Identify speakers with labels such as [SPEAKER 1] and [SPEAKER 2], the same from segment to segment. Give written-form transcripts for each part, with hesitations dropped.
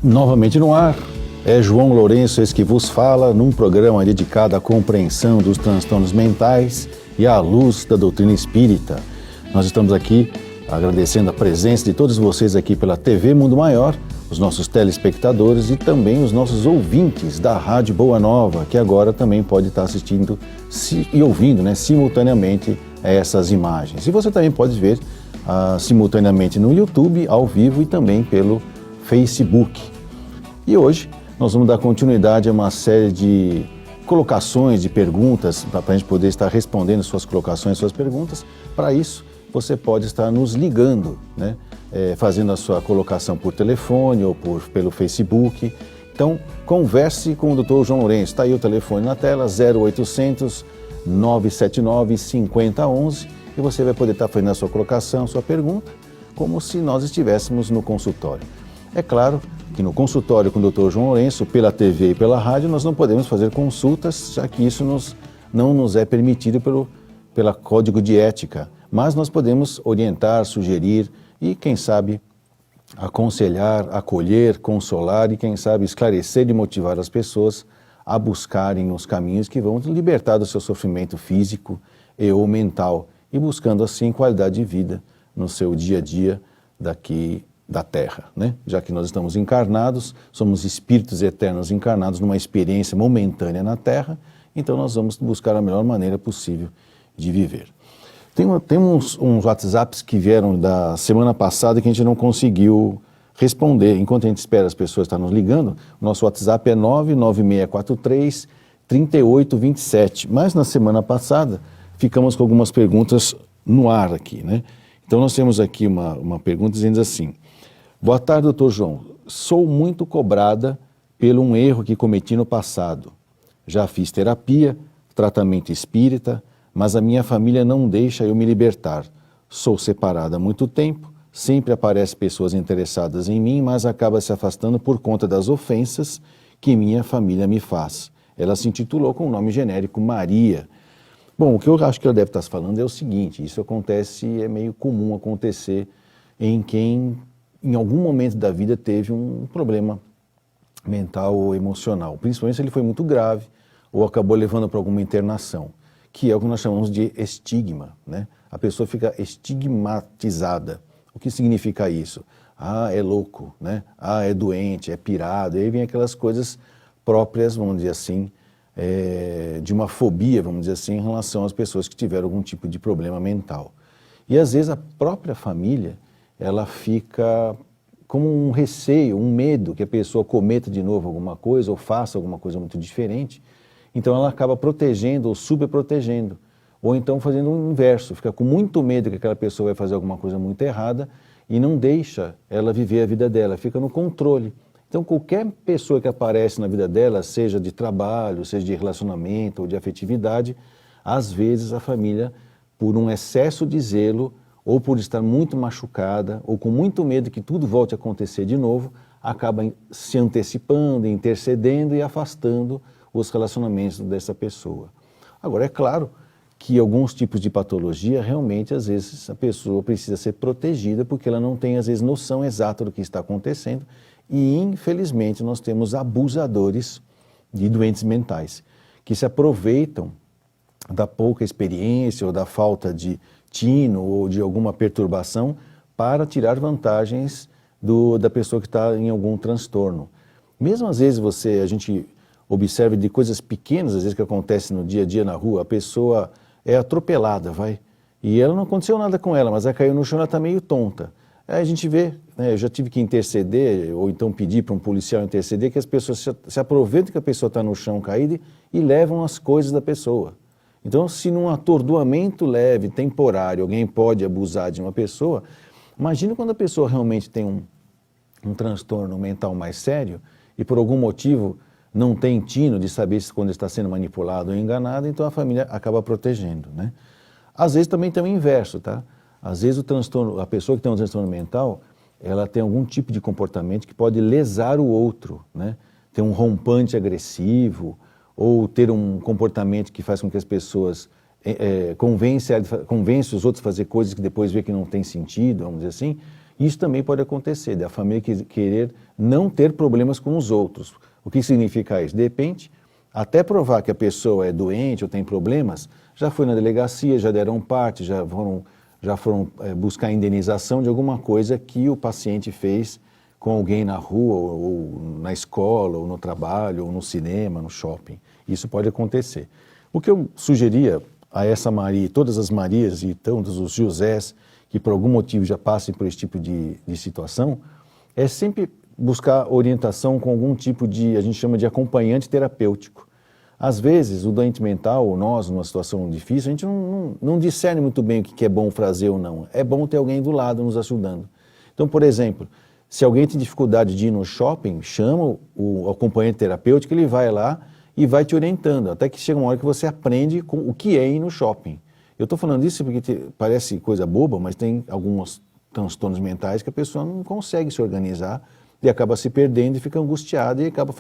[SPEAKER 1] Novamente no ar, é João Lourenço esse que vos fala, num programa dedicado à compreensão dos transtornos mentais e à luz da doutrina espírita. Nós estamos aqui agradecendo a presença de todos vocês aqui pela TV Mundo Maior, os nossos telespectadores e também os nossos ouvintes da Rádio Boa Nova, que agora também pode estar assistindo e ouvindo, simultaneamente essas imagens. E você também pode ver simultaneamente no YouTube, ao vivo e também pelo Facebook. E hoje nós vamos dar continuidade a uma série de colocações, de perguntas, para a gente poder estar respondendo suas colocações, suas perguntas. Para isso, você pode estar nos ligando, fazendo a sua colocação por telefone ou pelo Facebook. Então, converse com o Dr. João Lourenço. Está aí o telefone na tela, 0800 979 5011, e você vai poder estar fazendo a sua colocação, sua pergunta, como se nós estivéssemos no consultório. É claro que no consultório com o Dr. João Lourenço, pela TV e pela rádio, nós não podemos fazer consultas, já que isso não nos é permitido pelo Código de Ética. Mas nós podemos orientar, sugerir e, quem sabe, aconselhar, acolher, consolar e, quem sabe, esclarecer e motivar as pessoas a buscarem os caminhos que vão libertar do seu sofrimento físico e ou mental e buscando, assim, qualidade de vida no seu dia a dia daqui da Terra, Já que nós estamos encarnados, somos espíritos eternos encarnados numa experiência momentânea na Terra, então nós vamos buscar a melhor maneira possível de viver. Tem uns WhatsApps que vieram da semana passada que a gente não conseguiu responder. Enquanto a gente espera as pessoas estarem nos ligando, o nosso WhatsApp é 99643-3827. Mas na semana passada ficamos com algumas perguntas no ar aqui, Então nós temos aqui uma pergunta dizendo assim: boa tarde, doutor João. Sou muito cobrada pelo um erro que cometi no passado. Já fiz terapia, tratamento espírita, mas a minha família não deixa eu me libertar. Sou separada há muito tempo, sempre aparecem pessoas interessadas em mim, mas acaba se afastando por conta das ofensas que minha família me faz. Ela se intitulou com o nome genérico Maria. Bom, o que eu acho que ela deve estar falando é o seguinte: isso acontece, é meio comum acontecer em quem em algum momento da vida teve um problema mental ou emocional, principalmente se ele foi muito grave ou acabou levando para alguma internação, que é o que nós chamamos de estigma, A pessoa fica estigmatizada. O que significa isso? Ah, é louco, Ah, é doente, é pirado. E aí vem aquelas coisas próprias, vamos dizer assim, de uma fobia, vamos dizer assim, em relação às pessoas que tiveram algum tipo de problema mental. E às vezes a própria família, ela fica como um receio, um medo que a pessoa cometa de novo alguma coisa ou faça alguma coisa muito diferente. Então ela acaba protegendo ou superprotegendo. Ou então fazendo o inverso, fica com muito medo que aquela pessoa vai fazer alguma coisa muito errada e não deixa ela viver a vida dela, fica no controle. Então qualquer pessoa que aparece na vida dela, seja de trabalho, seja de relacionamento ou de afetividade, às vezes a família, por um excesso de zelo, ou por estar muito machucada, ou com muito medo que tudo volte a acontecer de novo, acaba se antecipando, intercedendo e afastando os relacionamentos dessa pessoa. Agora, é claro que alguns tipos de patologia, realmente, às vezes, a pessoa precisa ser protegida porque ela não tem, às vezes, noção exata do que está acontecendo e, infelizmente, nós temos abusadores de doentes mentais que se aproveitam da pouca experiência ou da falta de tino ou de alguma perturbação para tirar vantagens da pessoa que está em algum transtorno. Mesmo às vezes a gente observa de coisas pequenas, às vezes que acontecem no dia a dia na rua, a pessoa é atropelada, e ela não aconteceu nada com ela, mas ela caiu no chão, ela está meio tonta. Aí a gente vê, eu já tive que interceder, ou então pedir para um policial interceder, que as pessoas se aproveitam que a pessoa está no chão caída e levam as coisas da pessoa. Então, se num atordoamento leve, temporário, alguém pode abusar de uma pessoa, imagina quando a pessoa realmente tem um transtorno mental mais sério e por algum motivo não tem tino de saber se quando está sendo manipulado ou enganado, então a família acaba protegendo, Às vezes também tem o inverso, Às vezes a pessoa que tem um transtorno mental, ela tem algum tipo de comportamento que pode lesar o outro, Tem um rompante agressivo, ou ter um comportamento que faz com que as pessoas convence os outros a fazer coisas que depois vê que não tem sentido, vamos dizer assim, Isso também pode acontecer, da família querer não ter problemas com os outros. O que significa isso? De repente, até provar que a pessoa é doente ou tem problemas, já foi na delegacia, já deram parte, já foram buscar indenização de alguma coisa que o paciente fez com alguém na rua, ou na escola, ou no trabalho, ou no cinema, no shopping. Isso pode acontecer. O que eu sugeria a essa Maria, e todas as Marias e todos os Josés que por algum motivo já passem por esse tipo de situação, é sempre buscar orientação com algum tipo de, a gente chama de acompanhante terapêutico. Às vezes, o doente mental, ou nós, numa situação difícil, a gente não discerne muito bem o que é bom fazer ou não. É bom ter alguém do lado nos ajudando. Então, por exemplo, se alguém tem dificuldade de ir no shopping, chama o acompanhante terapêutico, ele vai lá e vai te orientando, até que chega uma hora que você aprende o que é ir no shopping. Eu estou falando isso porque parece coisa boba, mas tem alguns transtornos mentais que a pessoa não consegue se organizar e acaba se perdendo e fica angustiada e acaba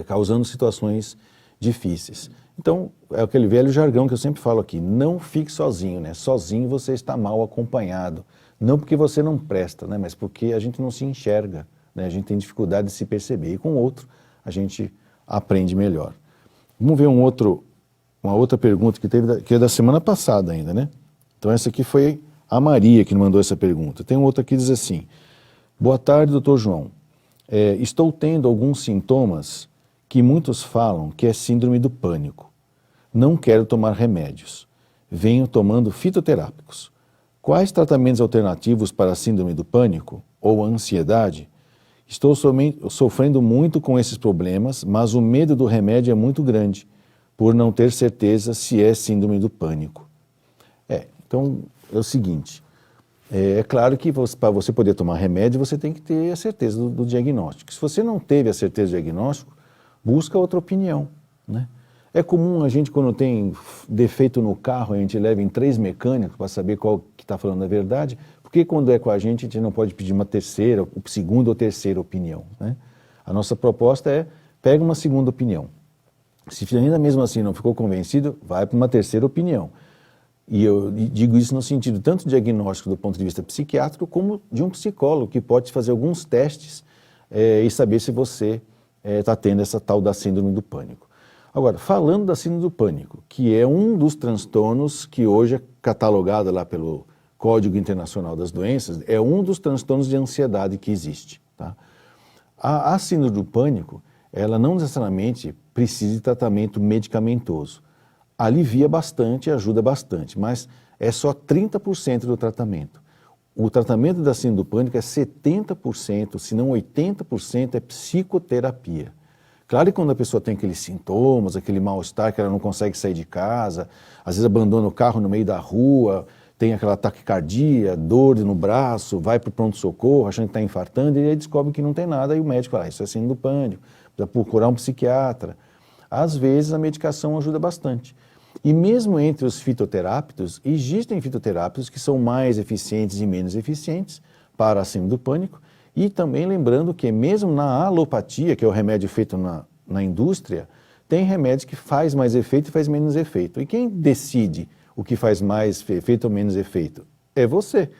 [SPEAKER 1] causando situações difíceis. Então, é aquele velho jargão que eu sempre falo aqui, não fique sozinho, né? Sozinho você está mal acompanhado. Não porque você não presta, né? Mas porque a gente não se enxerga, né? A gente tem dificuldade de se perceber. E com o outro, a gente aprende melhor. Vamos ver uma outra pergunta que é da semana passada ainda, né? Então essa aqui foi a Maria que mandou essa pergunta. Tem outra que diz assim, boa tarde, doutor João. Estou tendo alguns sintomas que muitos falam que é síndrome do pânico. Não quero tomar remédios. Venho tomando fitoterápicos. Quais tratamentos alternativos para a síndrome do pânico ou a ansiedade? Estou sofrendo muito com esses problemas, mas o medo do remédio é muito grande, por não ter certeza se é síndrome do pânico. Então, é o seguinte, é claro que para você poder tomar remédio, você tem que ter a certeza do diagnóstico. Se você não teve a certeza do diagnóstico, busca outra opinião, né? É comum a gente, quando tem defeito no carro, a gente leva em 3 mecânicos para saber qual que está falando a verdade, porque quando é com a gente não pode pedir uma terceira, segunda ou terceira opinião, né? A nossa proposta é, pega uma segunda opinião. Se ainda mesmo assim não ficou convencido, vai para uma terceira opinião. E eu digo isso no sentido tanto diagnóstico do ponto de vista psiquiátrico, como de um psicólogo, que pode fazer alguns testes e saber se você está tendo essa tal da síndrome do pânico. Agora, falando da síndrome do pânico, que é um dos transtornos que hoje é catalogado lá pelo Código Internacional das Doenças, é um dos transtornos de ansiedade que existe. Tá? A síndrome do pânico, ela não necessariamente precisa de tratamento medicamentoso. Alivia bastante, ajuda bastante, mas é só 30% do tratamento. O tratamento da síndrome do pânico é 70%, se não 80% é psicoterapia. Claro que quando a pessoa tem aqueles sintomas, aquele mal-estar que ela não consegue sair de casa, às vezes abandona o carro no meio da rua, tem aquela taquicardia, dor no braço, vai para o pronto-socorro achando que está infartando e aí descobre que não tem nada e o médico fala, isso é síndrome do pânico, precisa procurar um psiquiatra. Às vezes a medicação ajuda bastante. E mesmo entre os fitoterápicos, existem fitoterápicos que são mais eficientes e menos eficientes para a síndrome do pânico. E também lembrando que mesmo na alopatia, que é o remédio feito na indústria, tem remédio que faz mais efeito e faz menos efeito. E quem decide o que faz mais efeito ou menos efeito? É você.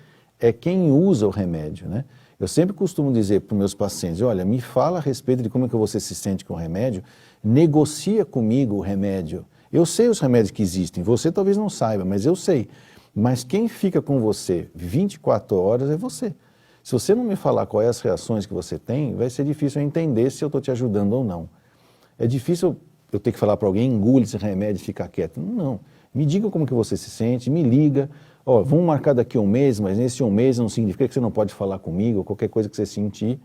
[SPEAKER 1] É quem usa o remédio, né? Eu sempre costumo dizer para os meus pacientes, olha, me fala a respeito de como é que você se sente com o remédio, negocia comigo o remédio. Eu sei os remédios que existem, você talvez não saiba, mas eu sei. Mas quem fica com você 24 horas é você. Se você não me falar quais as reações que você tem, vai ser difícil eu entender se eu estou te ajudando ou não. É difícil eu ter que falar para alguém, engule esse remédio e ficar quieto. Não, me diga como que você se sente, me liga. Ó, vamos marcar daqui a um mês, mas nesse um mês não significa que você não pode falar comigo, ou qualquer coisa que você sentir.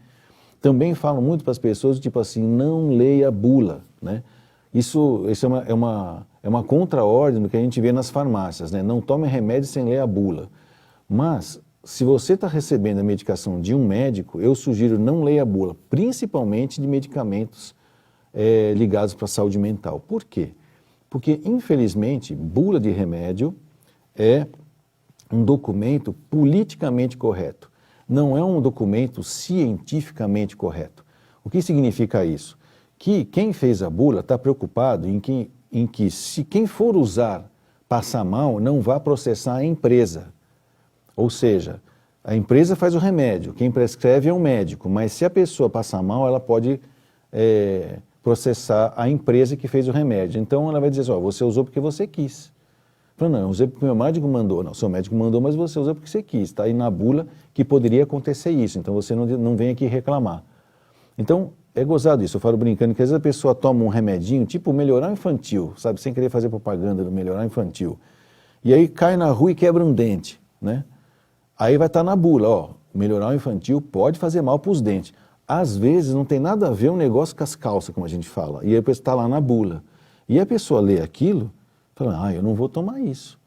[SPEAKER 1] Também falo muito para as pessoas, tipo assim, não leia bula, né? Isso é uma contra-ordem do que a gente vê nas farmácias, né? Não tome remédio sem ler a bula. Mas, se você está recebendo a medicação de um médico, eu sugiro não leia a bula, principalmente de medicamentos ligados para a saúde mental. Por quê? Porque, infelizmente, bula de remédio é um documento politicamente correto. Não é um documento cientificamente correto. O que significa isso? Que quem fez a bula está preocupado em que se quem for usar passar mal, não vá processar a empresa. Ou seja, A empresa faz o remédio, quem prescreve é o médico, mas se a pessoa passar mal, ela pode processar a empresa que fez o remédio. Então ela vai dizer assim, você usou porque você quis. Fala, não, eu usei porque o meu médico mandou. Não, seu médico mandou, mas você usou porque você quis. Está aí na bula que poderia acontecer isso, então você não vem aqui reclamar. Então, é gozado isso, eu falo brincando que às vezes a pessoa toma um remedinho, tipo melhorar infantil, sabe, sem querer fazer propaganda do melhorar infantil. E aí cai na rua e quebra um dente, né? Aí vai estar na bula, ó, melhorar infantil pode fazer mal para os dentes. Às vezes não tem nada a ver um negócio com as calças, como a gente fala, e aí a pessoa está lá na bula. E a pessoa lê aquilo, fala, eu não vou tomar isso.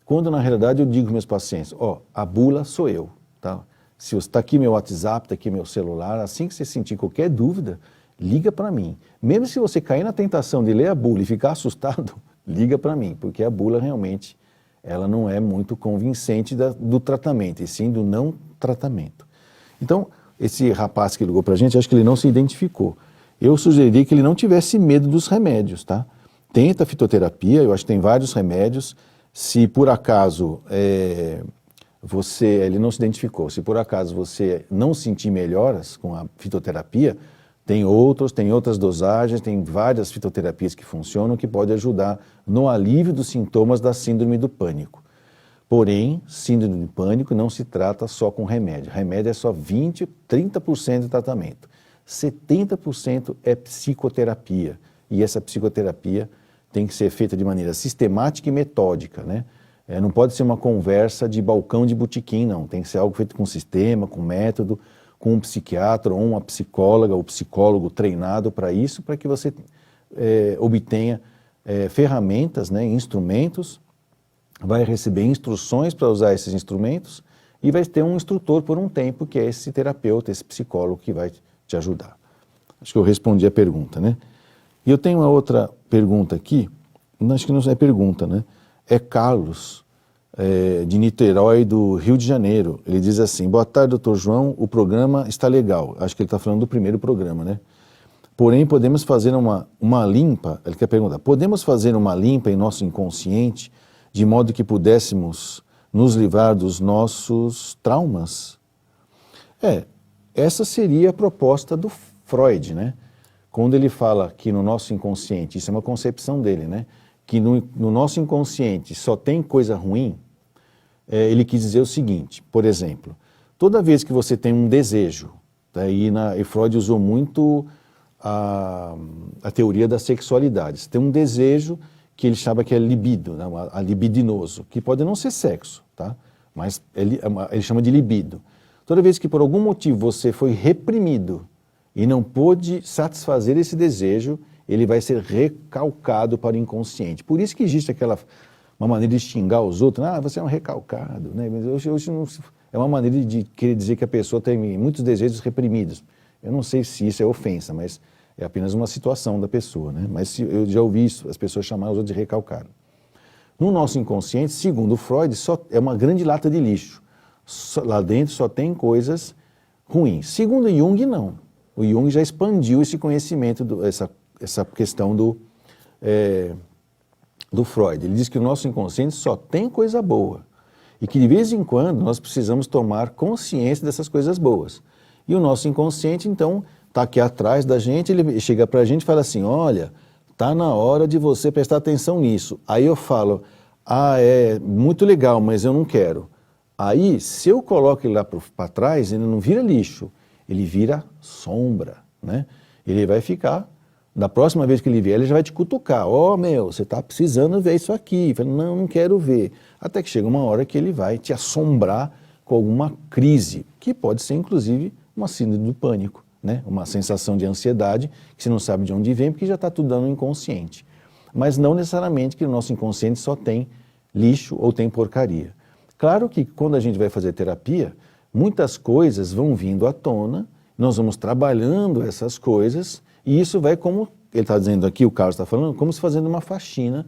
[SPEAKER 1] Quando na realidade eu digo aos meus pacientes, ó, a bula sou eu, tá? Se está aqui meu WhatsApp, está aqui meu celular, assim que você sentir qualquer dúvida, liga para mim. Mesmo se você cair na tentação de ler a bula e ficar assustado, liga para mim, porque a bula realmente ela não é muito convincente do tratamento, e sim do não tratamento. Então, esse rapaz que ligou para a gente, acho que ele não se identificou. Eu sugeriria que ele não tivesse medo dos remédios, tá? Tenta a fitoterapia, eu acho que tem vários remédios. Se por acaso ele não se identificou, se por acaso você não sentir melhoras com a fitoterapia, tem outras dosagens, tem várias fitoterapias que funcionam que podem ajudar no alívio dos sintomas da síndrome do pânico. Porém, síndrome do pânico não se trata só com remédio. Remédio é só 20%, 30% do tratamento. 70% é psicoterapia. E essa psicoterapia tem que ser feita de maneira sistemática e metódica, né? Não pode ser uma conversa de balcão de botequim, não. Tem que ser algo feito com sistema, com método, com um psiquiatra ou uma psicóloga ou psicólogo treinado para isso, para que você obtenha ferramentas, né, instrumentos, vai receber instruções para usar esses instrumentos e vai ter um instrutor por um tempo, que é esse terapeuta, esse psicólogo que vai te ajudar. Acho que eu respondi a pergunta, né? E eu tenho uma outra pergunta aqui, acho que não é pergunta, né? É Carlos, de Niterói, do Rio de Janeiro. Ele diz assim, boa tarde, doutor João, o programa está legal. Acho que ele está falando do primeiro programa, né? Porém, podemos fazer uma limpa, ele quer perguntar, podemos fazer uma limpa em nosso inconsciente, de modo que pudéssemos nos livrar dos nossos traumas? Essa seria a proposta do Freud, né? Quando ele fala que no nosso inconsciente, isso é uma concepção dele, né? Que no nosso inconsciente só tem coisa ruim, ele quis dizer o seguinte, por exemplo, toda vez que você tem um desejo, e Freud usou muito a teoria da sexualidade, você tem um desejo que ele chama que é libido, né? A libidinoso, que pode não ser sexo, tá? Mas ele chama de libido. Toda vez que por algum motivo você foi reprimido e não pôde satisfazer esse desejo, ele vai ser recalcado para o inconsciente. Por isso que existe uma maneira de xingar os outros, você é um recalcado, né? Hoje não, é uma maneira de querer dizer que a pessoa tem muitos desejos reprimidos. Eu não sei se isso é ofensa, mas é apenas uma situação da pessoa, né? Mas eu já ouvi isso, as pessoas chamarem os outros de recalcado. No nosso inconsciente, segundo Freud, só é uma grande lata de lixo. Lá dentro só tem coisas ruins. Segundo Jung, não. O Jung já expandiu esse conhecimento, essa questão do Freud. Ele diz que o nosso inconsciente só tem coisa boa e que de vez em quando nós precisamos tomar consciência dessas coisas boas. E o nosso inconsciente, então, está aqui atrás da gente, ele chega para a gente e fala assim, olha, está na hora de você prestar atenção nisso. Aí eu falo, é muito legal, mas eu não quero. Aí, se eu coloco ele lá para trás, ele não vira lixo, ele vira sombra, né? Ele vai ficar, da próxima vez que ele vier, ele já vai te cutucar. Você está precisando ver isso aqui. Falo, não quero ver. Até que chega uma hora que ele vai te assombrar com alguma crise, que pode ser, inclusive, uma síndrome do pânico, né? Uma sensação de ansiedade, que você não sabe de onde vem, porque já está tudo dando inconsciente. Mas não necessariamente que o nosso inconsciente só tem lixo ou tem porcaria. Claro que quando a gente vai fazer terapia, muitas coisas vão vindo à tona, nós vamos trabalhando essas coisas, e isso vai, como ele está dizendo aqui, o Carlos está falando, como se fazendo uma faxina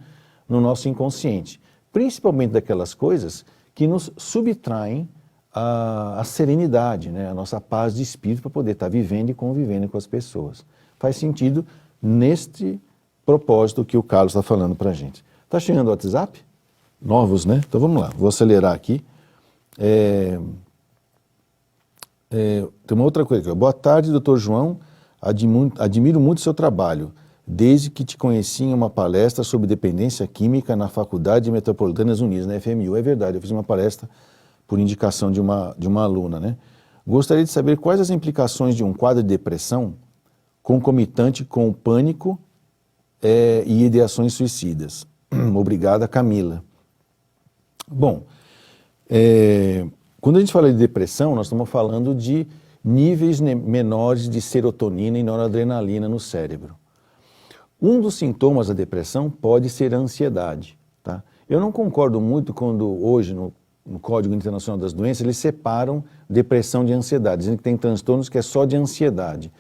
[SPEAKER 1] no nosso inconsciente. Principalmente daquelas coisas que nos subtraem a serenidade, né? A nossa paz de espírito para poder estar vivendo e convivendo com as pessoas. Faz sentido neste propósito que o Carlos está falando para a gente. Está chegando o WhatsApp? Novos, né? Então vamos lá, vou acelerar aqui. Tem uma outra coisa aqui. Boa tarde, doutor João. Admiro muito o seu trabalho, desde que te conheci em uma palestra sobre dependência química na Faculdade Metropolitanas Unidas, na FMU. É verdade, eu fiz uma palestra por indicação de uma aluna, né? Gostaria de saber quais as implicações de um quadro de depressão concomitante com o pânico e ideações suicidas. Obrigada, Camila. Bom, quando a gente fala de depressão, nós estamos falando de níveis menores de serotonina e noradrenalina no cérebro. Um dos sintomas da depressão pode ser a ansiedade, tá? Eu não concordo muito quando hoje no Código Internacional das Doenças eles separam depressão de ansiedade, dizendo que tem transtornos que é só de ansiedade.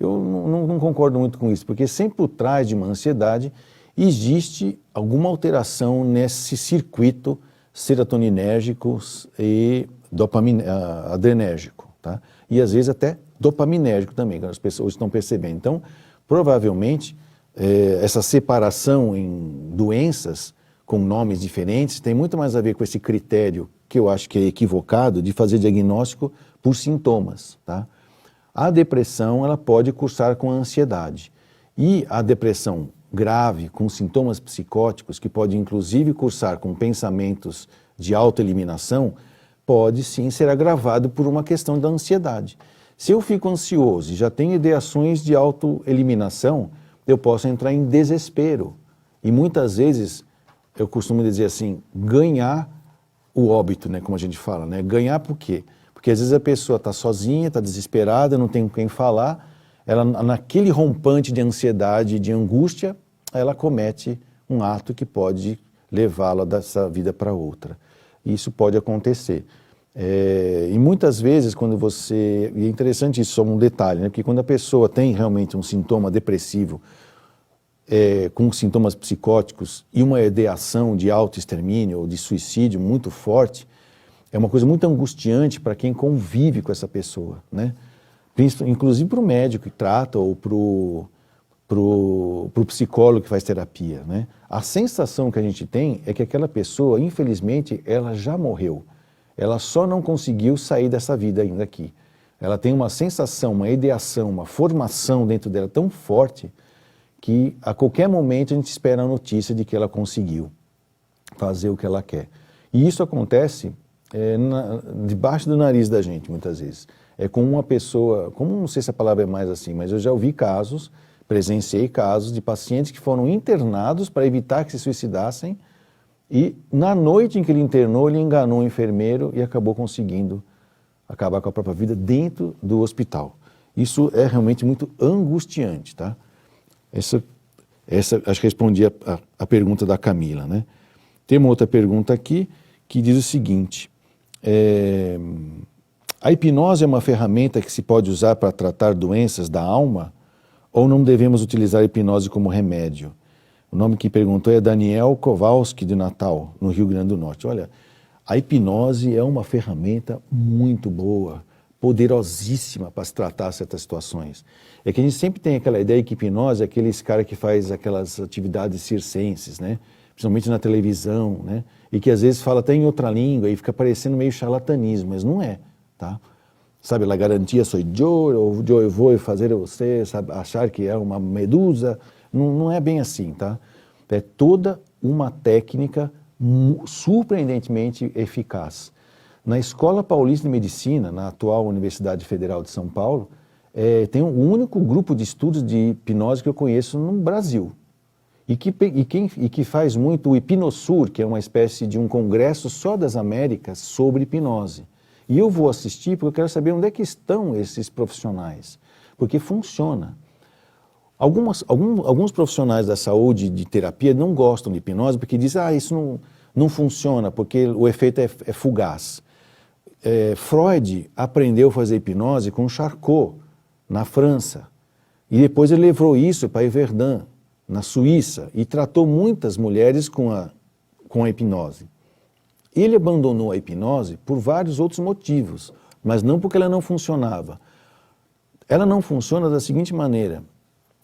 [SPEAKER 1] Eu não concordo muito com isso, porque sempre por trás de uma ansiedade existe alguma alteração nesse circuito serotoninérgico e adrenérgico, tá? E às vezes até dopaminérgico também, que as pessoas estão percebendo. Então, provavelmente, essa separação em doenças com nomes diferentes tem muito mais a ver com esse critério, que eu acho que é equivocado, de fazer diagnóstico por sintomas, tá? A depressão, ela pode cursar com a ansiedade. E a depressão grave, com sintomas psicóticos, que pode inclusive cursar com pensamentos de autoeliminação, pode sim ser agravado por uma questão da ansiedade. Se eu fico ansioso e já tenho ideações de autoeliminação, eu posso entrar em desespero. E muitas vezes, eu costumo dizer assim, ganhar o óbito, né, como a gente fala, né? Ganhar por quê? Porque às vezes a pessoa está sozinha, está desesperada, não tem com quem falar, ela naquele rompante de ansiedade, de angústia, ela comete um ato que pode levá-la dessa vida para outra. Isso pode acontecer. E muitas vezes quando você... E é interessante isso, só um detalhe, né? Porque quando a pessoa tem realmente um sintoma depressivo, com sintomas psicóticos e uma ideação de autoextermínio ou de suicídio muito forte, é uma coisa muito angustiante para quem convive com essa pessoa, né? Inclusive para o médico que trata ou para o psicólogo que faz terapia, né? A sensação que a gente tem é que aquela pessoa, infelizmente, ela já morreu. Ela só não conseguiu sair dessa vida ainda aqui. Ela tem uma sensação, uma ideação, uma formação dentro dela tão forte que a qualquer momento a gente espera a notícia de que ela conseguiu fazer o que ela quer. E isso acontece debaixo do nariz da gente, muitas vezes. É com uma pessoa, como não sei se a palavra é mais assim, mas eu já ouvi casos, presenciei casos de pacientes que foram internados para evitar que se suicidassem e na noite em que ele internou, ele enganou o enfermeiro e acabou conseguindo acabar com a própria vida dentro do hospital. Isso é realmente muito angustiante, tá? Essa acho que respondi a pergunta da Camila, né? Tem uma outra pergunta aqui que diz o seguinte: a hipnose é uma ferramenta que se pode usar para tratar doenças da alma ou não devemos utilizar a hipnose como remédio? O nome que perguntou é Daniel Kowalski, de Natal, no Rio Grande do Norte. Olha, a hipnose é uma ferramenta muito boa, poderosíssima para se tratar certas situações. É que a gente sempre tem aquela ideia que hipnose é aqueles cara que faz aquelas atividades circenses, né? Principalmente na televisão, né? E que às vezes fala até em outra língua e fica parecendo meio charlatanismo, mas não é, tá? Sabe, la garantia sou eu, ou eu vou fazer você sabe, achar que é uma medusa. Não é bem assim, tá? É toda uma técnica surpreendentemente eficaz. Na Escola Paulista de Medicina, na atual Universidade Federal de São Paulo, tem um único grupo de estudos de hipnose que eu conheço no Brasil. E que faz muito o Hipnosur, que é uma espécie de um congresso só das Américas sobre hipnose. E eu vou assistir porque eu quero saber onde é que estão esses profissionais. Porque funciona. Alguns profissionais da saúde de terapia não gostam de hipnose porque dizem, isso não funciona, porque o efeito é fugaz. Freud aprendeu a fazer hipnose com Charcot, na França. E depois ele levou isso para Yverdun, na Suíça, e tratou muitas mulheres com a hipnose. Ele abandonou a hipnose por vários outros motivos, mas não porque ela não funcionava. Ela não funciona da seguinte maneira: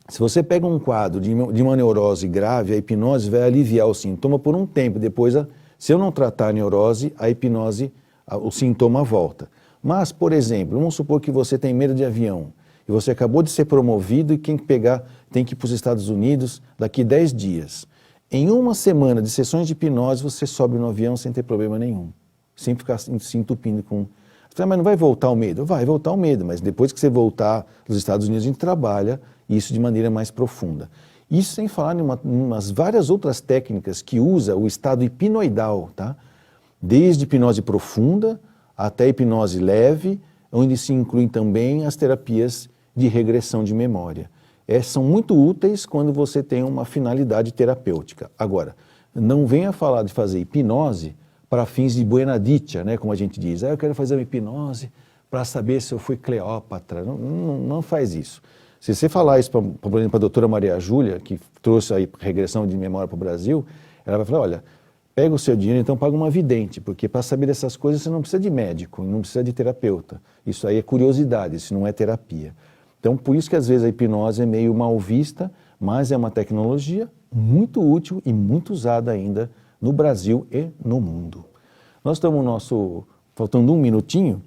[SPEAKER 1] se você pega um quadro de uma neurose grave, a hipnose vai aliviar o sintoma por um tempo. Depois, se eu não tratar a neurose, a hipnose, o sintoma volta. Mas, por exemplo, vamos supor que você tem medo de avião e você acabou de ser promovido e tem que ir para os Estados Unidos daqui 10 dias. Em uma semana de sessões de hipnose, você sobe no avião sem ter problema nenhum, sem ficar se entupindo com... Mas não vai voltar o medo? Vai voltar o medo, mas depois que você voltar dos Estados Unidos, a gente trabalha isso de maneira mais profunda. Isso sem falar em umas várias outras técnicas que usa o estado hipnoidal, tá? Desde hipnose profunda até hipnose leve, onde se incluem também as terapias de regressão de memória. São muito úteis quando você tem uma finalidade terapêutica. Agora, não venha falar de fazer hipnose para fins de buena dicha, né, como a gente diz. Eu quero fazer uma hipnose para saber se eu fui Cleópatra. Não faz isso. Se você falar isso, por exemplo, para a doutora Maria Júlia, que trouxe a regressão de memória para o Brasil, ela vai falar, olha, pega o seu dinheiro, então paga uma vidente, porque para saber dessas coisas você não precisa de médico, não precisa de terapeuta. Isso aí é curiosidade, isso não é terapia. Então, por isso que às vezes a hipnose é meio mal vista, mas é uma tecnologia muito útil e muito usada ainda no Brasil e no mundo. Nós estamos faltando um minutinho,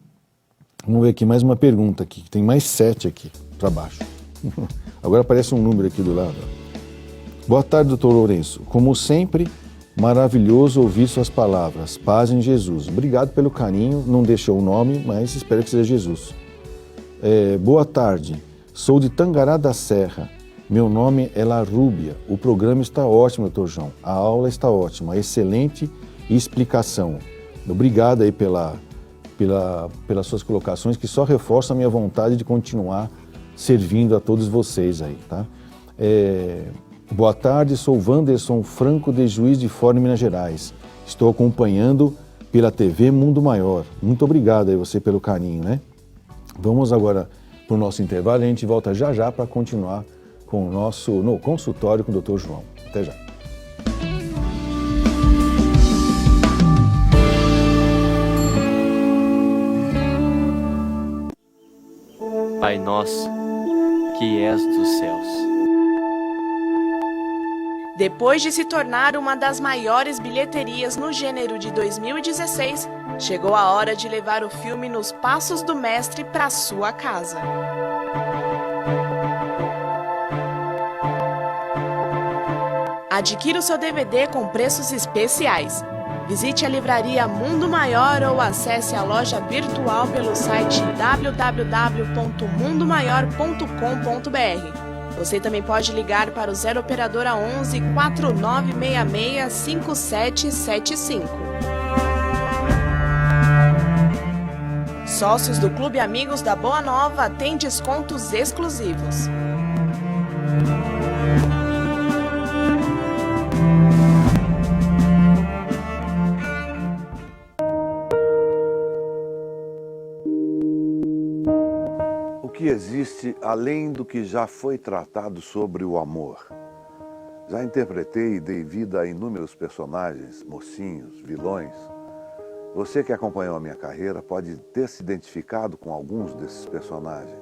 [SPEAKER 1] vamos ver aqui mais uma pergunta aqui, tem mais 7 aqui para baixo. Agora aparece um número aqui do lado. Boa tarde, doutor Lourenço. Como sempre, maravilhoso ouvir suas palavras. Paz em Jesus. Obrigado pelo carinho, não deixou o nome, mas espero que seja Jesus. Boa tarde, sou de Tangará da Serra. Meu nome é La Rúbia. O programa está ótimo, doutor João. A aula está ótima, excelente explicação. Obrigado aí pelas suas colocações, que só reforçam a minha vontade de continuar servindo a todos vocês aí, tá? Boa tarde, sou Wanderson Franco de Juiz de Fora, Minas Gerais. Estou acompanhando pela TV Mundo Maior. Muito obrigado aí você pelo carinho, né? Vamos agora para o nosso intervalo e a gente volta já para continuar com o nosso consultório com o Dr. João. Até já.
[SPEAKER 2] Pai nosso, que és dos céus.
[SPEAKER 3] Depois de se tornar uma das maiores bilheterias no gênero de 2016, chegou a hora de levar o filme Nos Passos do Mestre para sua casa. Adquira o seu DVD com preços especiais. Visite a livraria Mundo Maior ou acesse a loja virtual pelo site www.mundomaior.com.br. Você também pode ligar para o 0 Operadora 11 4966 5775. Sócios do Clube Amigos da Boa Nova têm descontos exclusivos.
[SPEAKER 4] O que existe além do que já foi tratado sobre o amor? Já interpretei e dei vida a inúmeros personagens, mocinhos, vilões. Você que acompanhou a minha carreira pode ter se identificado com alguns desses personagens.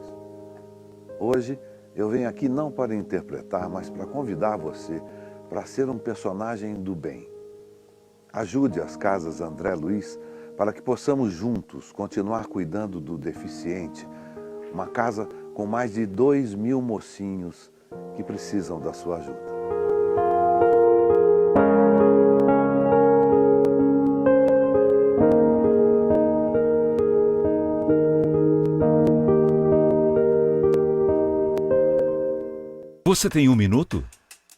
[SPEAKER 4] Hoje eu venho aqui não para interpretar, mas para convidar você para ser um personagem do bem. Ajude as Casas André Luiz para que possamos juntos continuar cuidando do deficiente. Uma casa com mais de 2.000 mocinhos que precisam da sua ajuda.
[SPEAKER 5] Você tem 1 minuto?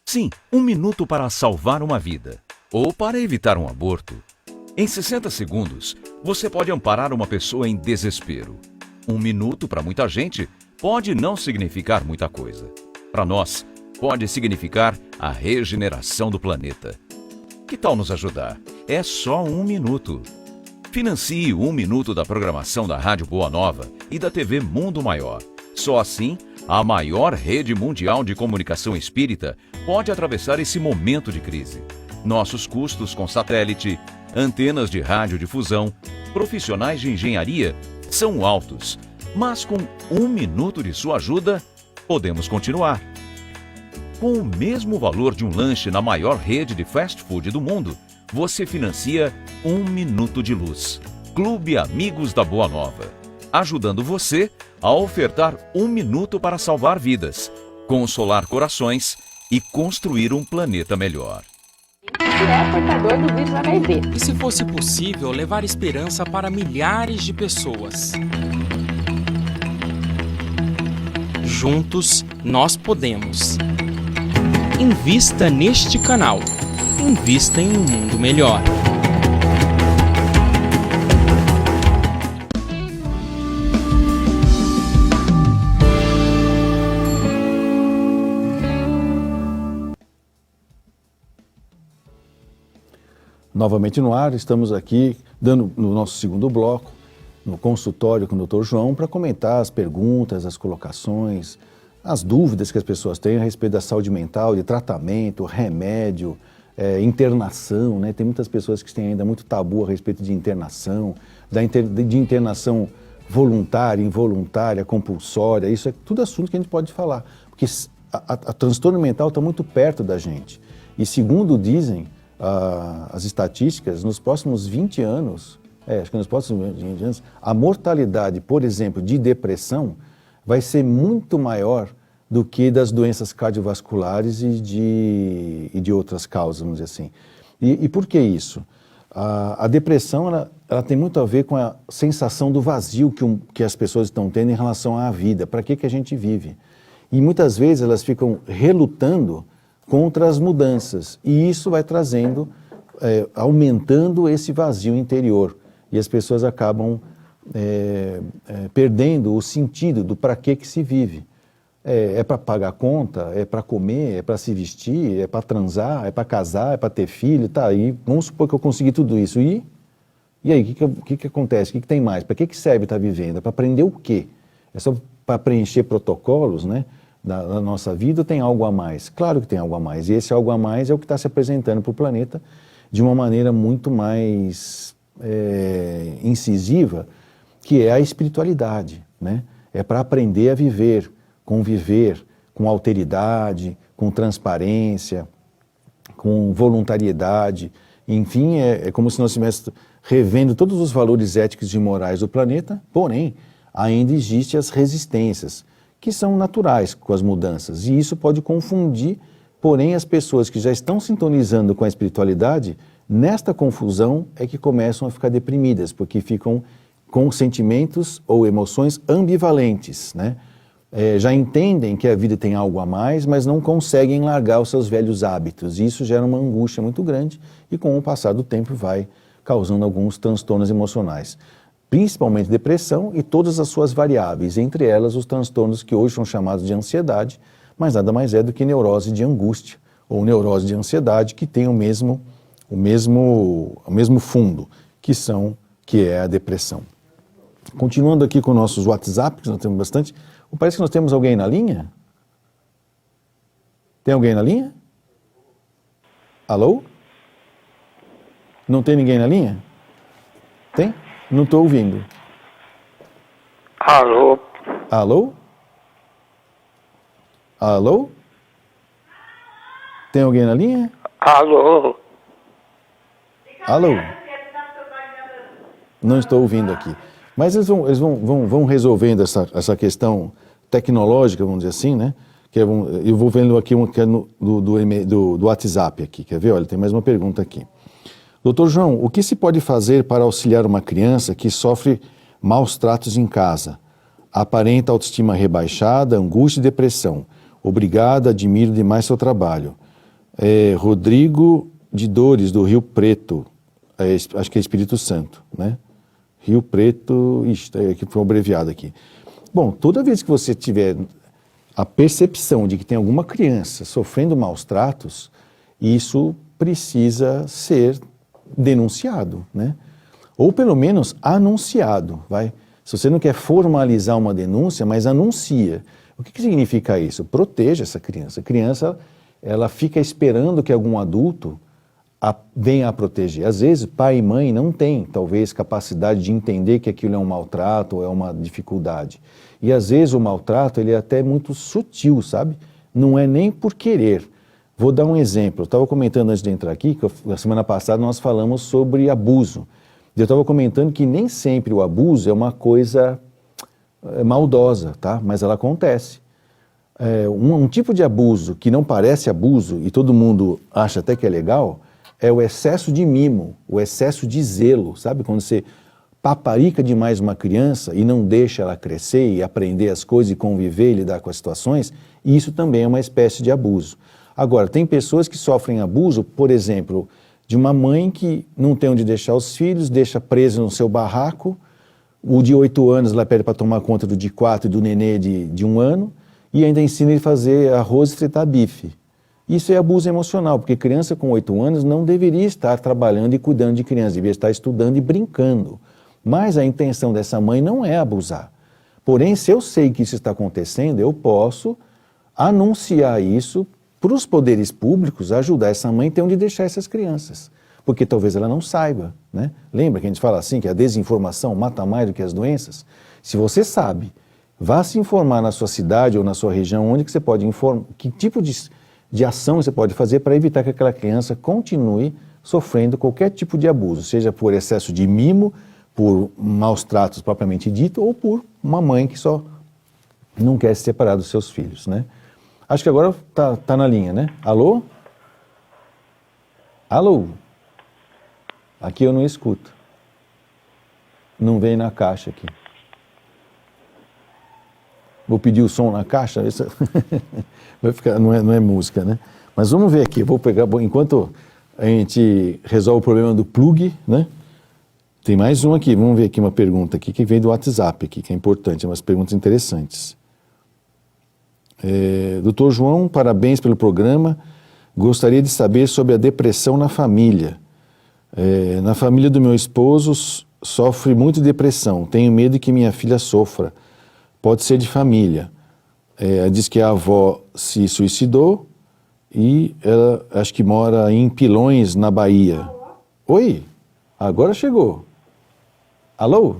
[SPEAKER 5] Sim, 1 minuto para salvar uma vida ou para evitar um aborto. Em 60 segundos, você pode amparar uma pessoa em desespero. 1 minuto para muita gente pode não significar muita coisa. Para nós, pode significar a regeneração do planeta. Que tal nos ajudar? É só 1 minuto. Financie 1 minuto da programação da Rádio Boa Nova e da TV Mundo Maior. Só assim, a maior rede mundial de comunicação espírita pode atravessar esse momento de crise. Nossos custos com satélite, antenas de radiodifusão, profissionais de engenharia são altos, mas com 1 minuto de sua ajuda, podemos continuar. Com o mesmo valor de um lanche na maior rede de fast food do mundo, você financia 1 minuto de luz. Clube Amigos da Boa Nova. ajudando você a ofertar um minuto para salvar vidas, consolar corações e construir um planeta melhor.
[SPEAKER 6] É portador do vírus HIV.
[SPEAKER 7] E se fosse possível levar esperança para milhares de pessoas? Juntos, nós podemos. Invista neste canal. Invista em um mundo melhor.
[SPEAKER 1] Novamente no ar, estamos aqui dando no nosso segundo bloco, no consultório com o Dr. João, para comentar as perguntas, as colocações, as dúvidas que as pessoas têm a respeito da saúde mental, de tratamento, remédio, internação, né? Tem muitas pessoas que têm ainda muito tabu a respeito de internação, de internação voluntária, involuntária, compulsória, isso é tudo assunto que a gente pode falar, porque a transtorno mental está muito perto da gente. E segundo dizem as estatísticas, nos próximos 20 anos, acho que nos próximos 20 anos, a mortalidade, por exemplo, de depressão vai ser muito maior do que das doenças cardiovasculares e de outras causas, vamos dizer assim. E por que isso? A depressão ela tem muito a ver com a sensação do vazio que as pessoas estão tendo em relação à vida, para que a gente vive. E muitas vezes elas ficam relutando contra as mudanças, e isso vai trazendo, aumentando esse vazio interior, e as pessoas acabam perdendo o sentido do para que se vive. É para pagar conta, é para comer, é para se vestir, é para transar, é para casar, é para ter filho, tá aí, vamos supor que eu consegui tudo isso, e aí, o que acontece, o que tem mais, para que serve estar vivendo, é para aprender o quê? É só para preencher protocolos, né? Da nossa vida, tem algo a mais? Claro que tem algo a mais, e esse algo a mais é o que está se apresentando para o planeta de uma maneira muito mais incisiva, que é a espiritualidade, né? É para aprender a viver, conviver com alteridade, com transparência, com voluntariedade, enfim, é como se nós estivéssemos revendo todos os valores éticos e morais do planeta, porém, ainda existem as resistências, que são naturais com as mudanças, e isso pode confundir, porém as pessoas que já estão sintonizando com a espiritualidade, nesta confusão é que começam a ficar deprimidas, porque ficam com sentimentos ou emoções ambivalentes, né? Já entendem que a vida tem algo a mais, mas não conseguem largar os seus velhos hábitos, e isso gera uma angústia muito grande, e com o passar do tempo vai causando alguns transtornos emocionais. Principalmente depressão e todas as suas variáveis, entre elas os transtornos que hoje são chamados de ansiedade, mas nada mais é do que neurose de angústia ou neurose de ansiedade, que tem o mesmo fundo, que é a depressão. Continuando aqui com nossos WhatsApp, que nós temos bastante, parece que nós temos alguém na linha? Tem alguém na linha? Alô? Não tem ninguém na linha? Tem? Não estou ouvindo.
[SPEAKER 8] Alô?
[SPEAKER 1] Alô? Alô? Tem alguém na linha?
[SPEAKER 8] Alô?
[SPEAKER 1] Alô? Não estou ouvindo aqui. Mas eles vão resolvendo essa questão tecnológica, vamos dizer assim, né? Eu vou vendo aqui que é do WhatsApp aqui. Quer ver? Olha, tem mais uma pergunta aqui. Doutor João, o que se pode fazer para auxiliar uma criança que sofre maus tratos em casa? Aparenta autoestima rebaixada, angústia e depressão. Obrigado, admiro demais seu trabalho. Rodrigo de Dores, do Rio Preto, acho que é Espírito Santo, né? Rio Preto, que foi abreviado aqui. Bom, toda vez que você tiver a percepção de que tem alguma criança sofrendo maus tratos, isso precisa ser denunciado, né? Ou pelo menos anunciado, vai. Se você não quer formalizar uma denúncia, mas anuncia. O que significa isso? Proteja essa criança. A criança, ela fica esperando que algum adulto venha a proteger. Às vezes, pai e mãe não têm, talvez, capacidade de entender que aquilo é um maltrato ou é uma dificuldade. E às vezes o maltrato, ele é até muito sutil, sabe? Não é nem por querer. Vou dar um exemplo. Eu estava comentando antes de entrar aqui, que na semana passada nós falamos sobre abuso. Eu estava comentando que nem sempre o abuso é uma coisa maldosa, tá? Mas ela acontece. Um tipo de abuso que não parece abuso e todo mundo acha até que é legal é o excesso de mimo, o excesso de zelo, sabe? Quando você paparica demais uma criança e não deixa ela crescer e aprender as coisas e conviver e lidar com as situações, isso também é uma espécie de abuso. Agora, tem pessoas que sofrem abuso, por exemplo, de uma mãe que não tem onde deixar os filhos, deixa preso no seu barraco, o de 8 anos ela pede para tomar conta do de 4 e do nenê de 1 ano, e ainda ensina ele a fazer arroz e fritar bife. Isso é abuso emocional, porque criança com 8 anos não deveria estar trabalhando e cuidando de criança, deveria estar estudando e brincando. Mas a intenção dessa mãe não é abusar. Porém, se eu sei que isso está acontecendo, eu posso anunciar isso para os poderes públicos, ajudar essa mãe a ter onde deixar essas crianças. Porque talvez ela não saiba, né? Lembra que a gente fala assim, que a desinformação mata mais do que as doenças? Se você sabe, vá se informar na sua cidade ou na sua região, onde que você pode informar, que tipo de ação você pode fazer para evitar que aquela criança continue sofrendo qualquer tipo de abuso, seja por excesso de mimo, por maus tratos propriamente dito, ou por uma mãe que só não quer se separar dos seus filhos, né? Acho que agora tá na linha, né? Alô? Alô? Aqui eu não escuto. Não vem na caixa aqui. Vou pedir o som na caixa, isso vai ficar, não é música, né? Mas vamos ver aqui, vou pegar, enquanto a gente resolve o problema do plug, né? Tem mais um aqui, vamos ver aqui uma pergunta aqui que vem do WhatsApp aqui, que é importante, umas perguntas interessantes. Dr. João, parabéns pelo programa. Gostaria de saber sobre a depressão na família. Na família do meu esposo sofre muito depressão. Tenho medo que minha filha sofra. Pode ser de família. Diz que a avó se suicidou e ela acho que mora em Pilões, na Bahia. Oi, agora chegou. Alô?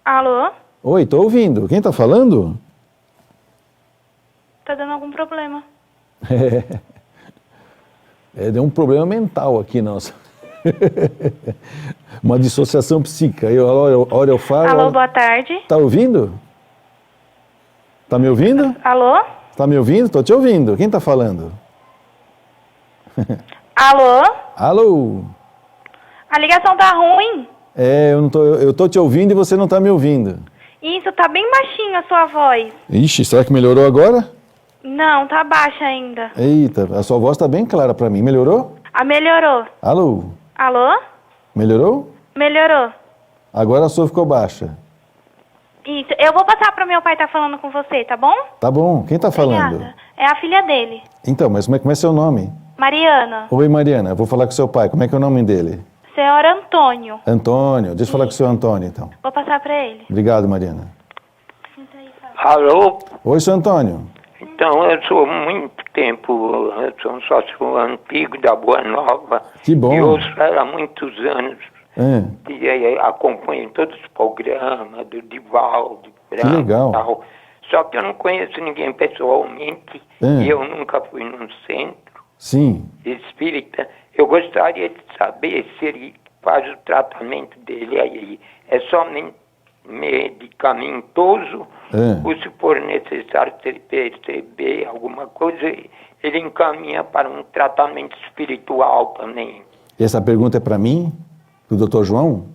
[SPEAKER 8] Alô?
[SPEAKER 1] Oi, tô ouvindo. Quem tá falando?
[SPEAKER 8] Tá dando algum problema.
[SPEAKER 1] Deu um problema mental aqui, nossa. Uma dissociação psíquica. Hora eu falo...
[SPEAKER 8] Alô, boa tarde.
[SPEAKER 1] Tá ouvindo? Tá me ouvindo?
[SPEAKER 8] Alô?
[SPEAKER 1] Tá me ouvindo? Tô te ouvindo. Quem tá falando?
[SPEAKER 8] Alô?
[SPEAKER 1] Alô?
[SPEAKER 8] A ligação tá ruim.
[SPEAKER 1] Eu tô te ouvindo e você não tá me ouvindo.
[SPEAKER 8] Isso, tá bem baixinho a sua voz.
[SPEAKER 1] Ixi, será que melhorou agora?
[SPEAKER 8] Não, tá baixa ainda.
[SPEAKER 1] Eita, a sua voz tá bem clara pra mim. Melhorou?
[SPEAKER 8] Melhorou.
[SPEAKER 1] Alô?
[SPEAKER 8] Alô?
[SPEAKER 1] Melhorou?
[SPEAKER 8] Melhorou.
[SPEAKER 1] Agora a sua ficou baixa.
[SPEAKER 8] Isso, eu vou passar pro meu pai tá falando com você, tá bom?
[SPEAKER 1] Tá bom. Quem tá falando?
[SPEAKER 8] Obrigada. É a filha dele.
[SPEAKER 1] Então, mas como é seu nome?
[SPEAKER 8] Mariana.
[SPEAKER 1] Oi, Mariana. Eu vou falar com seu pai. Como é que é o nome dele?
[SPEAKER 8] Senhor Antônio.
[SPEAKER 1] Antônio. Deixa eu falar com o seu Antônio, então.
[SPEAKER 8] Vou passar pra ele.
[SPEAKER 1] Obrigado, Mariana.
[SPEAKER 9] Alô?
[SPEAKER 1] Oi, seu Antônio.
[SPEAKER 9] Então, eu sou muito tempo, eu sou um sócio antigo da Boa Nova.
[SPEAKER 1] Que bom.
[SPEAKER 9] E ouço ela há muitos anos.
[SPEAKER 1] É.
[SPEAKER 9] E acompanho todos os programas do Divaldo,
[SPEAKER 1] Que legal.
[SPEAKER 9] tal. Só que eu não conheço ninguém pessoalmente. E eu nunca fui num centro
[SPEAKER 1] Sim.
[SPEAKER 9] espírita. Eu gostaria de saber se ele faz o tratamento dele aí. É somente medicamentoso ou se for necessário perceber alguma coisa, ele encaminha para um tratamento espiritual também.
[SPEAKER 1] Essa pergunta é para mim, do Dr. João?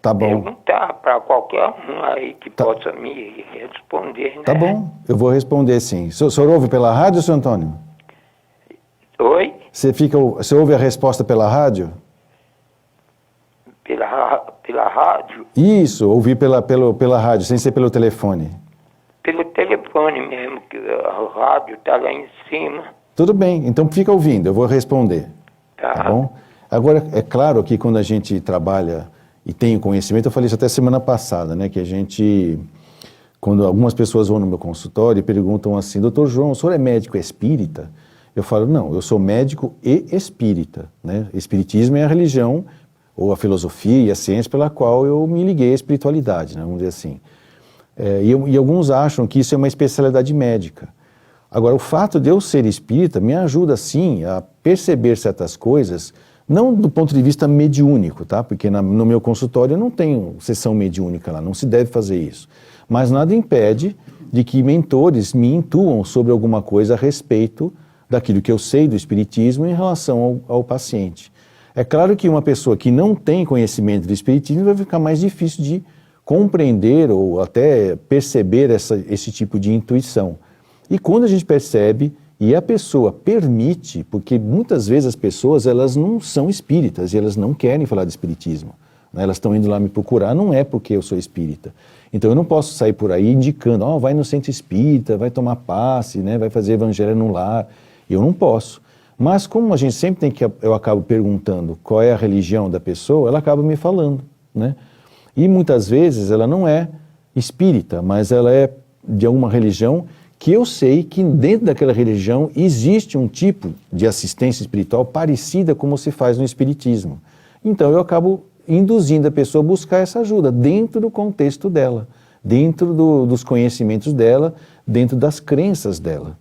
[SPEAKER 1] Tá bom.
[SPEAKER 9] Perguntar para qualquer um aí que possa me responder, né?
[SPEAKER 1] Tá bom, eu vou responder sim. O senhor ouve pela rádio, seu Antônio?
[SPEAKER 9] Oi?
[SPEAKER 1] Você ouve a resposta pela rádio?
[SPEAKER 9] Pela rádio?
[SPEAKER 1] Isso, ouvir pela rádio, sem ser pelo telefone.
[SPEAKER 9] Pelo telefone mesmo, que a rádio está lá em cima.
[SPEAKER 1] Tudo bem, então fica ouvindo, eu vou responder. Tá bom? Agora, é claro que quando a gente trabalha e tem o conhecimento, eu falei isso até semana passada, né, que a gente, quando algumas pessoas vão no meu consultório e perguntam assim, Dr. João, o senhor é médico espírita? Eu falo, não, eu sou médico e espírita, né? Espiritismo é a religião ou a filosofia e a ciência pela qual eu me liguei à espiritualidade, né, vamos dizer assim. E alguns acham que isso é uma especialidade médica. Agora, o fato de eu ser espírita me ajuda, sim, a perceber certas coisas Não do ponto de vista mediúnico, tá? Porque no meu consultório eu não tenho sessão mediúnica lá, não se deve fazer isso. Mas nada impede de que mentores me intuam sobre alguma coisa a respeito daquilo que eu sei do espiritismo em relação ao paciente. É claro que uma pessoa que não tem conhecimento do espiritismo vai ficar mais difícil de compreender ou até perceber esse tipo de intuição. E quando a gente percebe e a pessoa permite, porque muitas vezes as pessoas elas não são espíritas e elas não querem falar de espiritismo, né? Elas estão indo lá me procurar, não é porque eu sou espírita. Então eu não posso sair por aí indicando, vai no centro espírita, vai tomar passe, né? Vai fazer evangelho no lar. Eu não posso. Mas como a gente sempre eu acabo perguntando qual é a religião da pessoa, ela acaba me falando, né? E muitas vezes ela não é espírita, mas ela é de alguma religião que eu sei que dentro daquela religião existe um tipo de assistência espiritual parecida como se faz no espiritismo. Então eu acabo induzindo a pessoa a buscar essa ajuda dentro do contexto dela, dentro dos conhecimentos dela, dentro das crenças dela.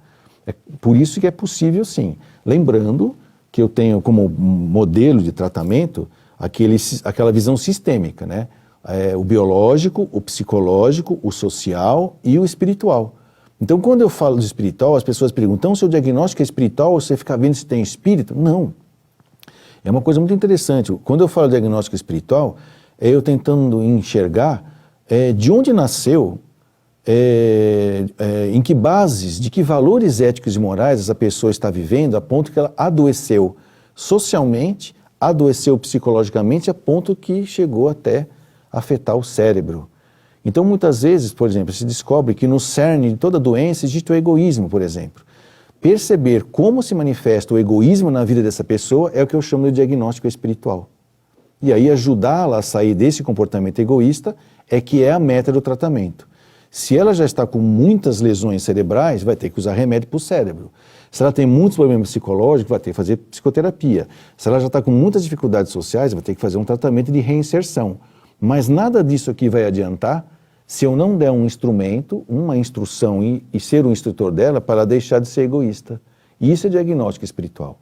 [SPEAKER 1] É por isso que é possível sim. Lembrando que eu tenho como modelo de tratamento aquela visão sistêmica, né? O biológico, o psicológico, o social e o espiritual. Então, quando eu falo de espiritual, as pessoas perguntam, então, seu diagnóstico é espiritual, você fica vendo se tem espírito? Não. É uma coisa muito interessante. Quando eu falo de diagnóstico espiritual, é eu tentando enxergar de onde nasceu, em que bases, de que valores éticos e morais essa pessoa está vivendo, a ponto que ela adoeceu socialmente, adoeceu psicologicamente, a ponto que chegou até afetar o cérebro. Então, muitas vezes, por exemplo, se descobre que no cerne de toda doença existe o egoísmo, por exemplo. Perceber como se manifesta o egoísmo na vida dessa pessoa é o que eu chamo de diagnóstico espiritual. E aí ajudá-la a sair desse comportamento egoísta é que é a meta do tratamento. Se ela já está com muitas lesões cerebrais, vai ter que usar remédio para o cérebro. Se ela tem muitos problemas psicológicos, vai ter que fazer psicoterapia. Se ela já está com muitas dificuldades sociais, vai ter que fazer um tratamento de reinserção. Mas nada disso aqui vai adiantar se eu não der um instrumento, uma instrução e ser o instrutor dela para ela deixar de ser egoísta. Isso é diagnóstico espiritual.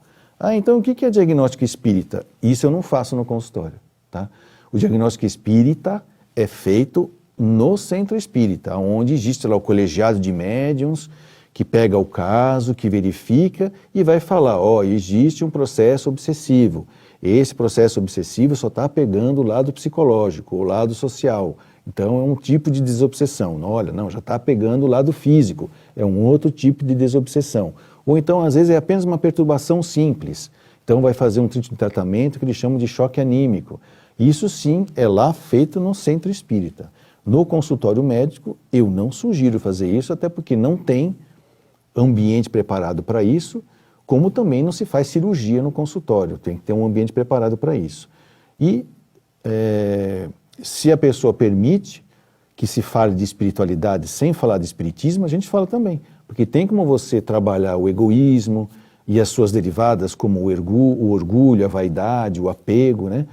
[SPEAKER 1] Então o que é diagnóstico espírita? Isso eu não faço no consultório. Tá? O diagnóstico espírita é feito no centro espírita, onde existe lá o colegiado de médiuns, que pega o caso, que verifica e vai falar, existe um processo obsessivo. Esse processo obsessivo só está pegando o lado psicológico, o lado social. Então é um tipo de desobsessão. Olha, não, já está pegando o lado físico, é um outro tipo de desobsessão. Ou então, às vezes, é apenas uma perturbação simples. Então vai fazer um tipo de tratamento que eles chamam de choque anímico. Isso sim é lá feito no centro espírita. No consultório médico, eu não sugiro fazer isso, até porque não tem ambiente preparado para isso, como também não se faz cirurgia no consultório, tem que ter um ambiente preparado para isso. E se a pessoa permite que se fale de espiritualidade sem falar de espiritismo, a gente fala também, porque tem como você trabalhar o egoísmo e as suas derivadas, como o orgulho, a vaidade, o apego, né?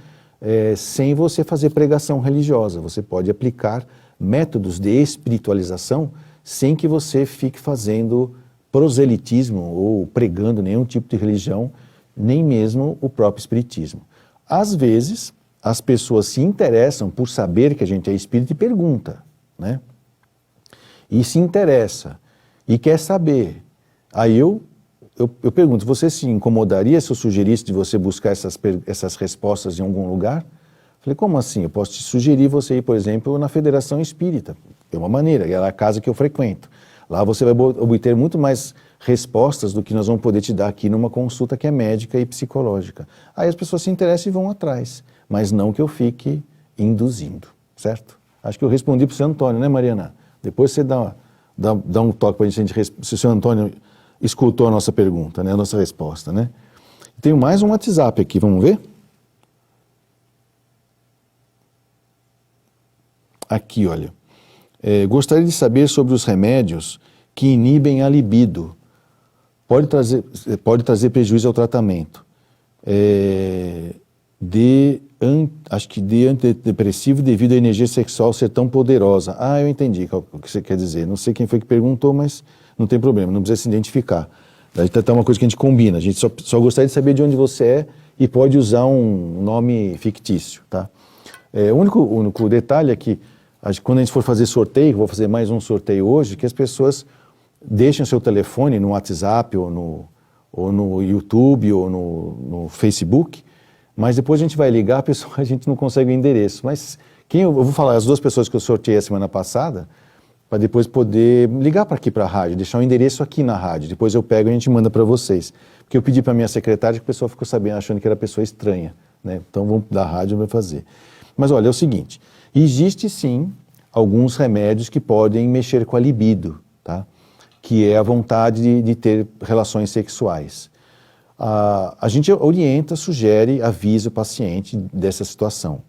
[SPEAKER 1] Sem você fazer pregação religiosa. Você pode aplicar métodos de espiritualização sem que você fique fazendo proselitismo ou pregando nenhum tipo de religião, nem mesmo o próprio espiritismo. Às vezes, as pessoas se interessam por saber que a gente é espírita e pergunta, né? E se interessa, e quer saber. Aí eu pergunto, você se incomodaria se eu sugerisse de você buscar essas respostas em algum lugar? Falei, como assim? Eu posso te sugerir você ir, por exemplo, na Federação Espírita. É uma maneira, é a casa que eu frequento. Lá você vai obter muito mais respostas do que nós vamos poder te dar aqui numa consulta que é médica e psicológica. Aí as pessoas se interessam e vão atrás, mas não que eu fique induzindo, certo? Acho que eu respondi para o seu Antônio, né, Mariana? Depois você dá um toque para a gente, se o seu Antônio escutou a nossa pergunta, né, a nossa resposta, né? Tenho mais um WhatsApp aqui, vamos ver? Aqui, olha. Gostaria de saber sobre os remédios que inibem a libido. Pode trazer prejuízo ao tratamento. Acho que de antidepressivo devido à energia sexual ser tão poderosa. Eu entendi o que você quer dizer. Não sei quem foi que perguntou, mas não tem problema, não precisa se identificar. Daí tá uma coisa que a gente combina. A gente só gostaria de saber de onde você é e pode usar um nome fictício, tá? O único detalhe é que quando a gente for fazer sorteio, vou fazer mais um sorteio hoje, que as pessoas deixem o seu telefone no WhatsApp ou no YouTube ou no Facebook, mas depois a gente vai ligar, a gente não consegue o endereço. Mas eu vou falar as 2 pessoas que eu sorteei a semana passada, para depois poder ligar para aqui para a rádio, deixar o endereço aqui na rádio, depois eu pego e a gente manda para vocês. Porque eu pedi para minha secretária que o pessoal ficou sabendo, achando que era pessoa estranha, né? Então vamos da rádio vai fazer. Mas olha, é o seguinte, existe sim alguns remédios que podem mexer com a libido, tá? Que é a vontade de ter relações sexuais. A gente orienta, sugere, avisa o paciente dessa situação.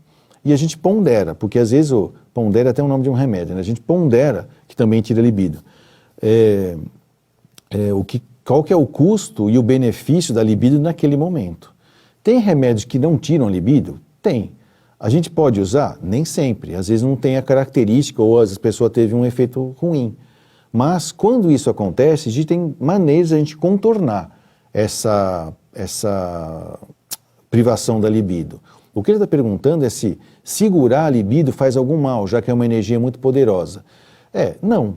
[SPEAKER 1] E a gente pondera, porque às vezes pondera é até o nome de um remédio, né? A gente pondera que também tira a libido. Qual que é o custo e o benefício da libido naquele momento? Tem remédios que não tiram a libido? Tem. A gente pode usar? Nem sempre. Às vezes não tem a característica ou a pessoa teve um efeito ruim. Mas quando isso acontece, existem maneiras de a gente contornar essa privação da libido. O que ele está perguntando é se segurar a libido faz algum mal, já que é uma energia muito poderosa. Não.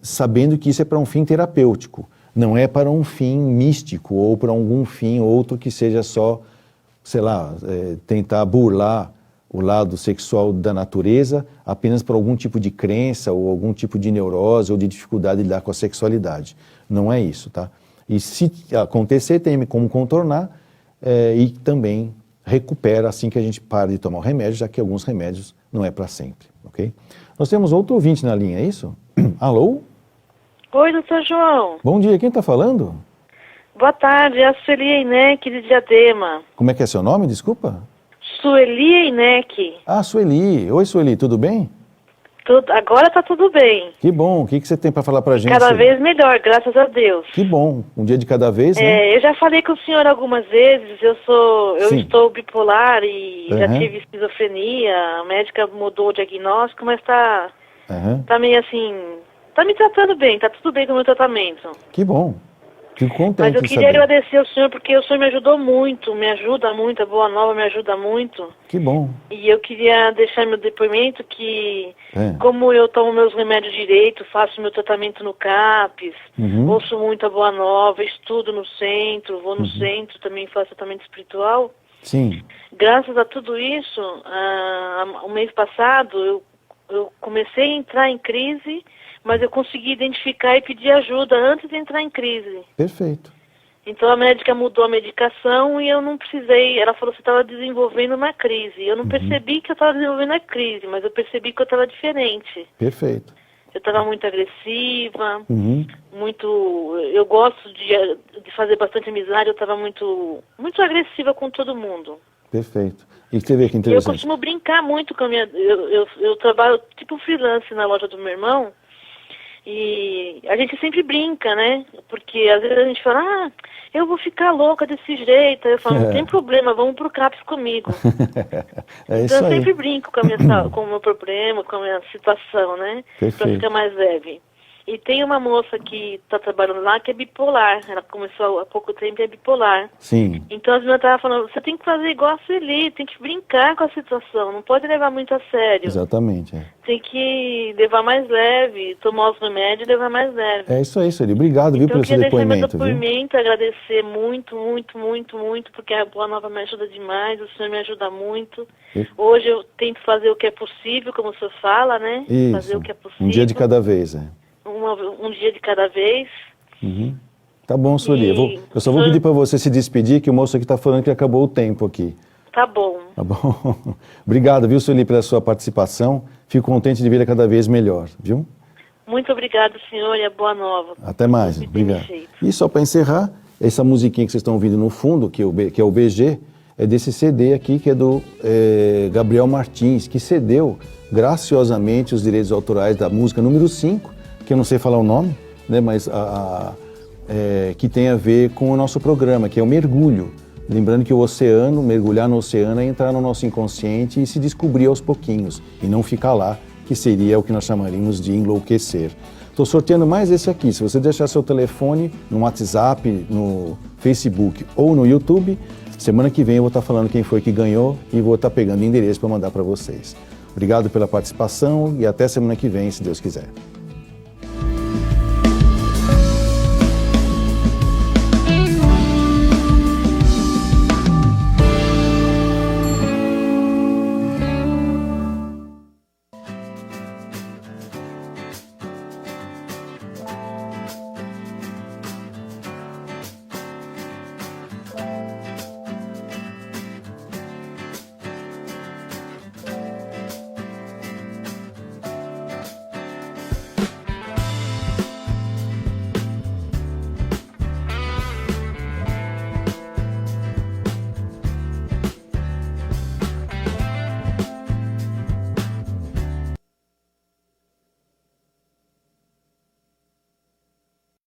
[SPEAKER 1] Sabendo que isso é para um fim terapêutico. Não é para um fim místico ou para algum fim outro que seja só, sei lá, tentar burlar o lado sexual da natureza apenas por algum tipo de crença ou algum tipo de neurose ou de dificuldade de lidar com a sexualidade. Não é isso, tá? E se acontecer, tem como contornar e também recupera assim que a gente para de tomar o remédio, já que alguns remédios não é para sempre, ok? Nós temos outro ouvinte na linha, é isso? Alô?
[SPEAKER 10] Oi, doutor João.
[SPEAKER 1] Bom dia, quem está falando?
[SPEAKER 10] Boa tarde, é a Sueli Eineck de Diadema.
[SPEAKER 1] Como é que é seu nome, desculpa?
[SPEAKER 10] Sueli Eineck.
[SPEAKER 1] Ah, Sueli. Oi, Sueli, tudo bem?
[SPEAKER 10] Agora tá tudo bem.
[SPEAKER 1] Que bom, o que você tem para falar pra gente?
[SPEAKER 10] Cada vez melhor, graças a Deus.
[SPEAKER 1] Que bom, um dia de cada vez, né?
[SPEAKER 10] Eu já falei com o senhor algumas vezes, eu estou bipolar e já tive esquizofrenia, a médica mudou o diagnóstico, mas tá meio assim, tá me tratando bem, tá tudo bem com o meu tratamento.
[SPEAKER 1] Que bom. Fico contente.
[SPEAKER 10] Mas eu queria agradecer ao senhor porque o senhor me ajudou muito, me ajuda muito, a Boa Nova me ajuda muito.
[SPEAKER 1] Que bom.
[SPEAKER 10] E eu queria deixar meu depoimento que, como eu tomo meus remédios direito, faço meu tratamento no CAPES, ouço muito a Boa Nova, estudo no centro, vou no centro, também faço tratamento espiritual.
[SPEAKER 1] Sim.
[SPEAKER 10] Graças a tudo isso, o mês passado eu comecei a entrar em crise, mas eu consegui identificar e pedir ajuda antes de entrar em crise.
[SPEAKER 1] Perfeito.
[SPEAKER 10] Então a médica mudou a medicação e eu não precisei, ela falou que você estava desenvolvendo uma crise. Eu não percebi que eu estava desenvolvendo a crise, mas eu percebi que eu estava diferente.
[SPEAKER 1] Perfeito.
[SPEAKER 10] Eu estava muito agressiva, eu gosto de fazer bastante amizade, eu estava muito agressiva com todo mundo.
[SPEAKER 1] Perfeito. E você vê que interessante.
[SPEAKER 10] Eu costumo brincar muito com a minha... Eu trabalho tipo freelance na loja do meu irmão, e a gente sempre brinca, né? Porque às vezes a gente fala, eu vou ficar louca desse jeito. Aí eu falo, não tem problema, vamos pro CAPES comigo. Então eu sempre brinco com o meu problema, com a minha situação, né?
[SPEAKER 1] Perfeito.
[SPEAKER 10] Pra ficar mais leve. E tem uma moça que está trabalhando lá que é bipolar. Ela começou há pouco tempo e é bipolar.
[SPEAKER 1] Sim.
[SPEAKER 10] Então as meninas estavam falando, você tem que fazer igual a Sueli, tem que brincar com a situação, não pode levar muito a sério.
[SPEAKER 1] Exatamente.
[SPEAKER 10] Tem que levar mais leve, tomar os remédios e levar mais leve.
[SPEAKER 1] É isso aí, Sueli. Obrigado, viu, pelo seu depoimento.
[SPEAKER 10] Então eu queria deixar meu depoimento, agradecer muito, porque a Boa Nova me ajuda demais, o senhor me ajuda muito. Hoje eu tento fazer o que é possível, como o senhor fala, né?
[SPEAKER 1] Isso.
[SPEAKER 10] Fazer o que é possível.
[SPEAKER 1] Um dia de cada vez,
[SPEAKER 10] um dia de cada vez.
[SPEAKER 1] Tá bom, Sueli. Eu só vou pedir para você se despedir, que o moço aqui está falando que acabou o tempo aqui.
[SPEAKER 10] Tá bom.
[SPEAKER 1] Tá bom. Obrigado, viu, Sueli, pela sua participação. Fico contente de vê-la cada vez melhor, viu?
[SPEAKER 10] Muito obrigado, senhor, e a Boa Nova.
[SPEAKER 1] Até mais. Obrigado. E só para encerrar, essa musiquinha que vocês estão ouvindo no fundo, que é o BG, é desse CD aqui, que é do Gabriel Martins, que cedeu graciosamente os direitos autorais da música número 5, que eu não sei falar o nome, né, mas que tem a ver com o nosso programa, que é o Mergulho. Lembrando que o oceano, mergulhar no oceano é entrar no nosso inconsciente e se descobrir aos pouquinhos, e não ficar lá, que seria o que nós chamaríamos de enlouquecer. Estou sorteando mais esse aqui. Se você deixar seu telefone no WhatsApp, no Facebook ou no YouTube, Semana que vem eu vou estar falando quem foi que ganhou e vou estar pegando endereço para mandar para vocês. Obrigado pela participação e até semana que vem, se Deus quiser.